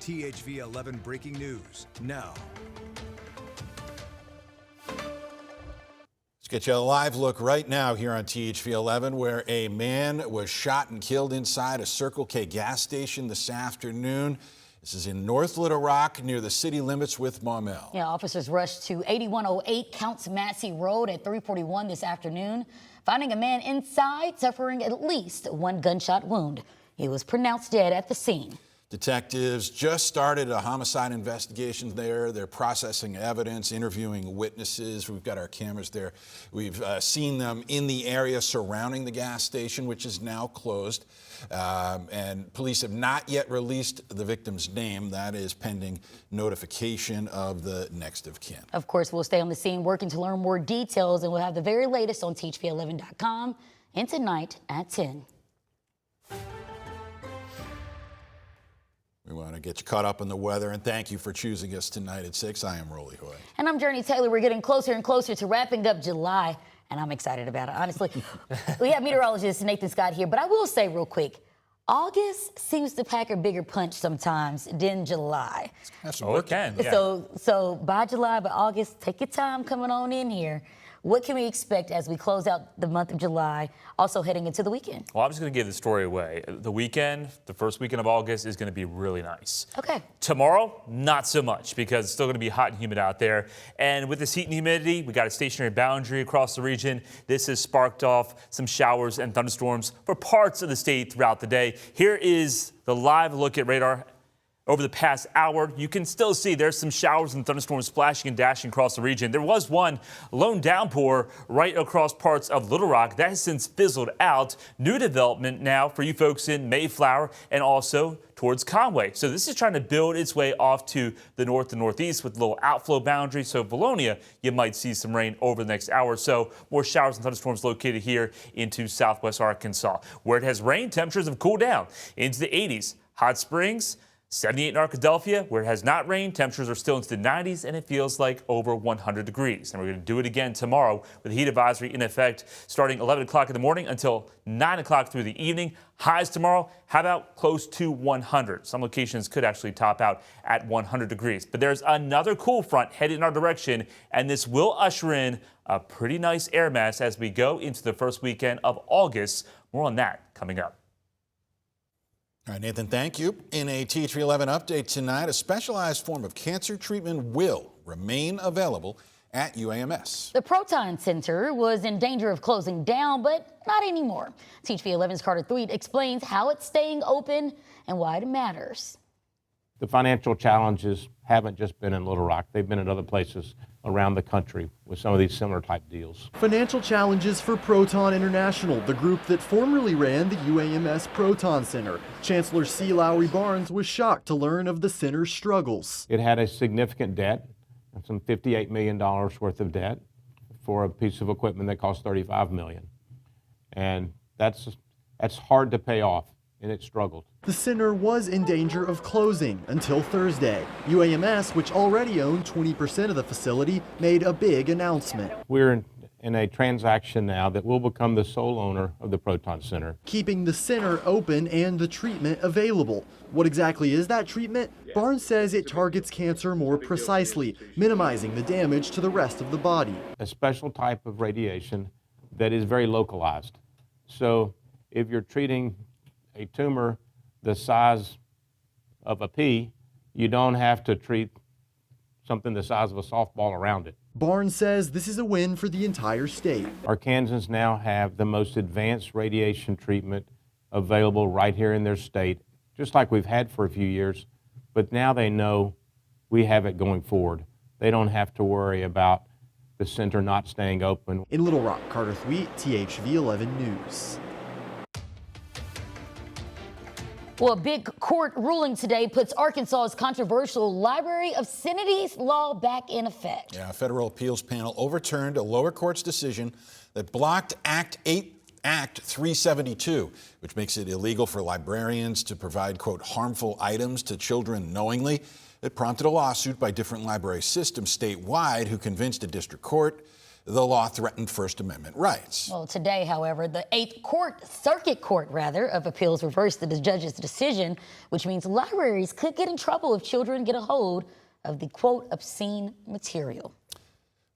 THV 11 breaking news now. Let's get you a live look right now here on THV 11, where a man was shot and killed inside a Circle K gas station this afternoon. This is in North Little Rock near the city limits with Maumelle. Yeah, officers rushed to 8108 Counts Massey Road at 3:41 this afternoon, finding a man inside suffering at least one gunshot wound. He was pronounced dead at the scene. Detectives just started a homicide investigation there. They're processing evidence, interviewing witnesses. We've got our cameras there. We've seen them in the area surrounding the gas station, which is now closed. And police have not yet released the victim's name. That is pending notification of the next of kin. Of course, we'll stay on the scene working to learn more details, and we'll have the very latest on THV11.com and tonight at 10. We want to get you caught up on the weather, and thank you for choosing us tonight at 6. I am Rolly Hoyt. And I'm Jurnee Taylor. We're getting closer and closer to wrapping up July, and I'm excited about it, honestly. We have meteorologist Nathan Scott here, but I will say real quick, August seems to pack a bigger punch sometimes than July. It can. Yeah. So by July, by August, take your time coming on in here. What can we expect as we close out the month of July, also heading into the weekend? Well, I'm just going to give the story away. The weekend, the first weekend of August, is going to be really nice. Okay. Tomorrow, not so much, because it's still going to be hot and humid out there. And with this heat and humidity, we got a stationary boundary across the region. This has sparked off some showers and thunderstorms for parts of the state throughout the day. Here is the live look at radar. Over the past hour, you can still see there's some showers and thunderstorms splashing and dashing across the region. There was one lone downpour right across parts of Little Rock. That has since fizzled out. New development now for you folks in Mayflower and also towards Conway. So this is trying to build its way off to the north and northeast with a little outflow boundary. So Valonia, you might see some rain over the next hour or so. More showers and thunderstorms located here into southwest Arkansas. Where it has rained, temperatures have cooled down into the 80s. Hot Springs, 78 in Arkadelphia, where it has not rained, temperatures are still into the 90s, and it feels like over 100 degrees. And we're going to do it again tomorrow with a heat advisory in effect starting 11 o'clock in the morning until 9 o'clock through the evening. Highs tomorrow, how about close to 100? Some locations could actually top out at 100 degrees. But there's another cool front headed in our direction, and this will usher in a pretty nice air mass as we go into the first weekend of August. More on that coming up. All right, Nathan, thank you. In a THV 11 update tonight, a specialized form of cancer treatment will remain available at UAMS. The Proton Center was in danger of closing down, but not anymore. THV 11's Carter Thweet explains how it's staying open and why it matters. The financial challenges haven't just been in Little Rock. They've been in other places around the country with some of these similar type deals. Financial challenges for Proton International, the group that formerly ran the UAMS Proton Center. Chancellor C. Lowry Barnes was shocked to learn of the center's struggles. It had a significant debt, some $58 million worth of debt for a piece of equipment that cost $35 million. And that's hard to pay off, and it struggled. The center was in danger of closing until Thursday. UAMS, which already owned 20% of the facility, made a big announcement. We're in a transaction now that will become the sole owner of the Proton Center, keeping the center open and the treatment available. What exactly is that treatment? Barnes says it targets cancer more precisely, minimizing the damage to the rest of the body. A special type of radiation that is very localized. So if you're treating a tumor the size of a pea, you don't have to treat something the size of a softball around it. Barnes says this is a win for the entire state. Arkansans now have the most advanced radiation treatment available right here in their state, just like we've had for a few years, but now they know we have it going forward. They don't have to worry about the center not staying open. In Little Rock, Carter Thweet, THV 11 News. Well, a big court ruling today puts Arkansas's controversial Library of Obscenities law back in effect. Yeah, a federal appeals panel overturned a lower court's decision that blocked Act 372, which makes it illegal for librarians to provide, quote, harmful items to children knowingly. It prompted a lawsuit by different library systems statewide who convinced a district court the law threatened First Amendment rights. Well, today, however, the Circuit Court of Appeals reversed the judge's decision, which means libraries could get in trouble if children get a hold of the, quote, obscene material.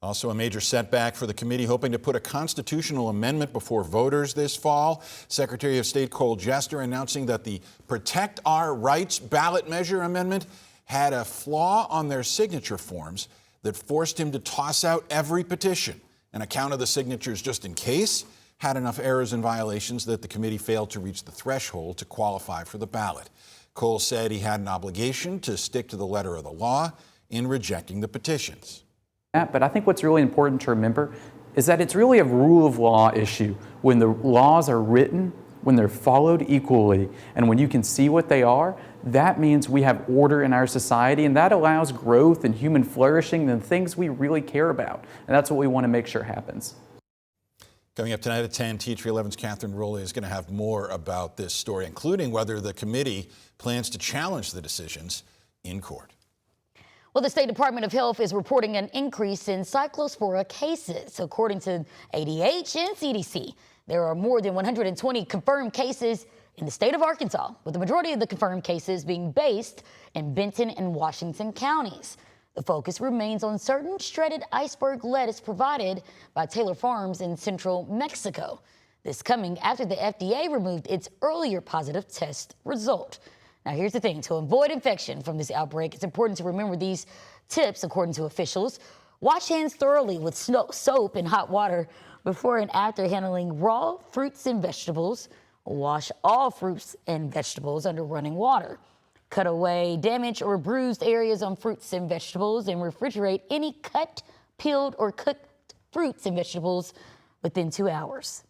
Also a major setback for the committee hoping to put a constitutional amendment before voters this fall. Secretary of State Cole Jester announcing that the Protect Our Rights ballot measure amendment had a flaw on their signature forms that forced him to toss out every petition. An account of the signatures just in case had enough errors and violations that the committee failed to reach the threshold to qualify for the ballot. Cole said he had an obligation to stick to the letter of the law in rejecting the petitions. But I think what's really important to remember is that it's really a rule of law issue. When the laws are written, when they're followed equally, and when you can see what they are, that means we have order in our society, and that allows growth and human flourishing and things we really care about. And that's what we want to make sure happens. Coming up tonight at 10, TV 11's Catherine Rowley is going to have more about this story, including whether the committee plans to challenge the decisions in court. Well, the State Department of Health is reporting an increase in Cyclospora cases. According to ADH and CDC, there are more than 120 confirmed cases in the state of Arkansas, with the majority of the confirmed cases being based in Benton and Washington counties. The focus remains on certain shredded iceberg lettuce provided by Taylor Farms in central Mexico. This coming after the FDA removed its earlier positive test result. Now, here's the thing. To avoid infection from this outbreak, it's important to remember these tips, according to officials. Wash hands thoroughly with soap and hot water before and after handling raw fruits and vegetables. Wash all fruits and vegetables under running water. Cut away damaged or bruised areas on fruits and vegetables and refrigerate any cut, peeled, or cooked fruits and vegetables within 2 hours.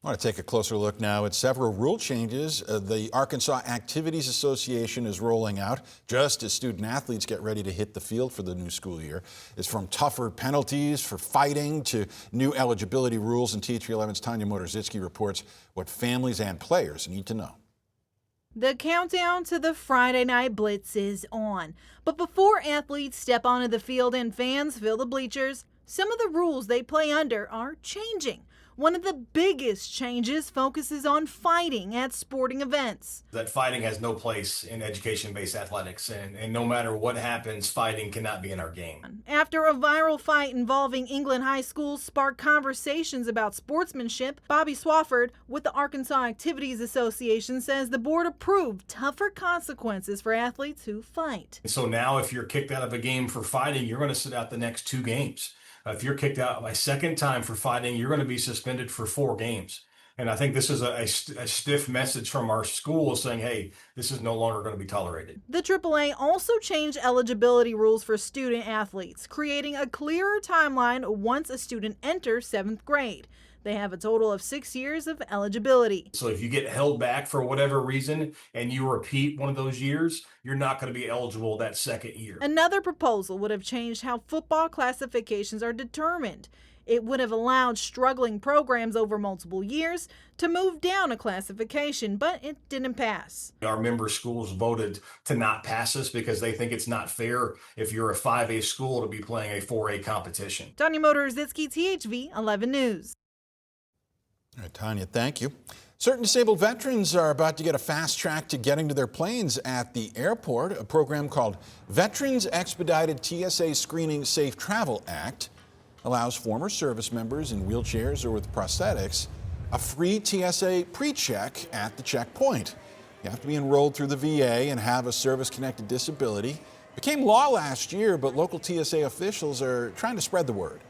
I want to take a closer look now at several rule changes the Arkansas Activities Association is rolling out just as student athletes get ready to hit the field for the new school year. It's from tougher penalties for fighting to new eligibility rules, and TV11's Tanya Motorzitsky reports what families and players need to know. The countdown to the Friday night blitz is on. But before athletes step onto the field and fans fill the bleachers, some of the rules they play under are changing. One of the biggest changes focuses on fighting at sporting events. That fighting has no place in education-based athletics, and no matter what happens, fighting cannot be in our game. After a viral fight involving England high schools sparked conversations about sportsmanship, Bobby Swafford with the Arkansas Activities Association says the board approved tougher consequences for athletes who fight. So now if you're kicked out of a game for fighting, you're going to sit out the next 2 games. If you're kicked out a second time for fighting, you're going to be suspended for 4 games. And I think this is a stiff message from our school saying, hey, this is no longer going to be tolerated. The AAA also changed eligibility rules for student athletes, creating a clearer timeline once a student enters 7th grade. They have a total of 6 years of eligibility. So if you get held back for whatever reason and you repeat one of those years, you're not going to be eligible that second year. Another proposal would have changed how football classifications are determined. It would have allowed struggling programs over multiple years to move down a classification, but it didn't pass. Our member schools voted to not pass this because they think it's not fair if you're a 5A school to be playing a 4A competition. Tanya Motorzitsky, THV 11 News. All right, Tanya, thank you. Certain disabled veterans are about to get a fast track to getting to their planes at the airport. A program called Veterans Expedited TSA Screening Safe Travel Act allows former service members in wheelchairs or with prosthetics a free TSA pre-check at the checkpoint. You have to be enrolled through the VA and have a service-connected disability. It became law last year, but local TSA officials are trying to spread the word.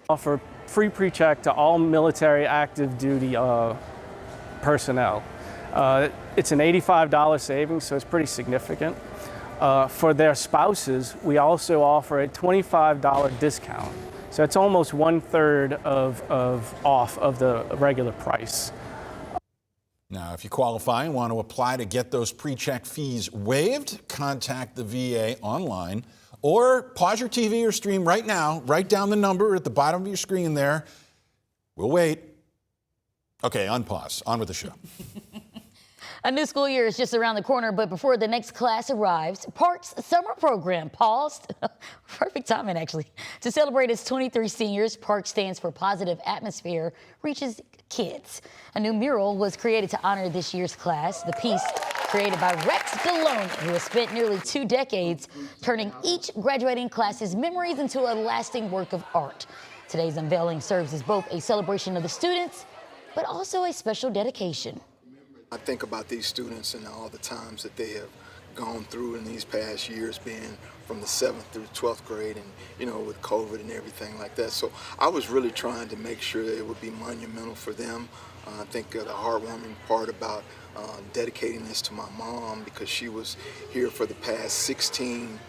Offer free pre-check to all military active duty personnel. It's an $85 savings, so it's pretty significant. For their spouses, we also offer a $25 discount. So it's almost 1/3 of off of the regular price. Now, if you qualify and want to apply to get those pre-check fees waived, contact the VA online or pause your TV or stream right now. Write down the number at the bottom of your screen there. We'll wait. Okay, unpause. On with the show. A new school year is just around the corner, but before the next class arrives, P.A.R.K's summer program paused. Perfect timing, actually. To celebrate its 23 seniors, P.A.R.K stands for Positive Atmosphere Reaches Kids. A new mural was created to honor this year's class. The piece, created by Rex Deloney, who has spent nearly 2 decades turning each graduating class's memories into a lasting work of art. Today's unveiling serves as both a celebration of the students, but also a special dedication. I think about these students and all the times that they have gone through in these past years, being from the 7th through 12th grade and, you know, with COVID and everything like that. So I was really trying to make sure that it would be monumental for them. I think the heartwarming part about dedicating this to my mom, because she was here for the past 16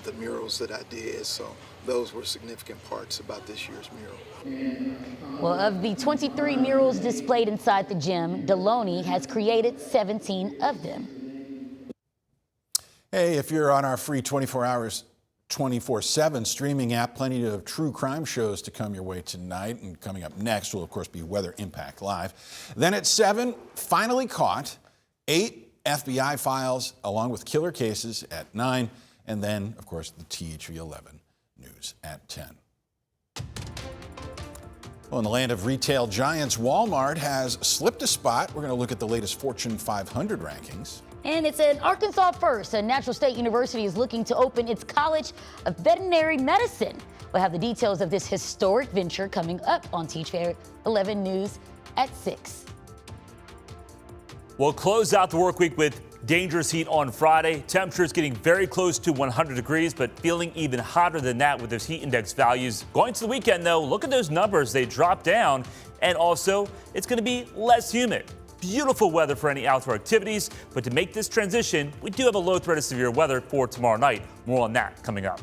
the murals that I did. So those were significant parts about this year's mural. Well, of the 23 murals displayed inside the gym, Deloney has created 17 of them. Hey, if you're on our free 24/7 streaming app, plenty of true crime shows to come your way tonight. And coming up next will, of course, be Weather Impact Live. Then at 7, Finally Caught, 8 FBI files along with killer cases at 9. And then, of course, the THV 11 news at 10. Well, in the land of retail giants, Walmart has slipped a spot. We're going to look at the latest Fortune 500 rankings. And it's an Arkansas first. A Natural State University is looking to open its College of Veterinary Medicine. We'll have the details of this historic venture coming up on THV 11 News at 6. We'll close out the work week with dangerous heat on Friday. Temperatures getting very close to 100 degrees, but feeling even hotter than that with those heat index values. Going to the weekend, though, look at those numbers. They drop down. And also, it's going to be less humid. Beautiful weather for any outdoor activities. But to make this transition, we do have a low threat of severe weather for tomorrow night. More on that coming up.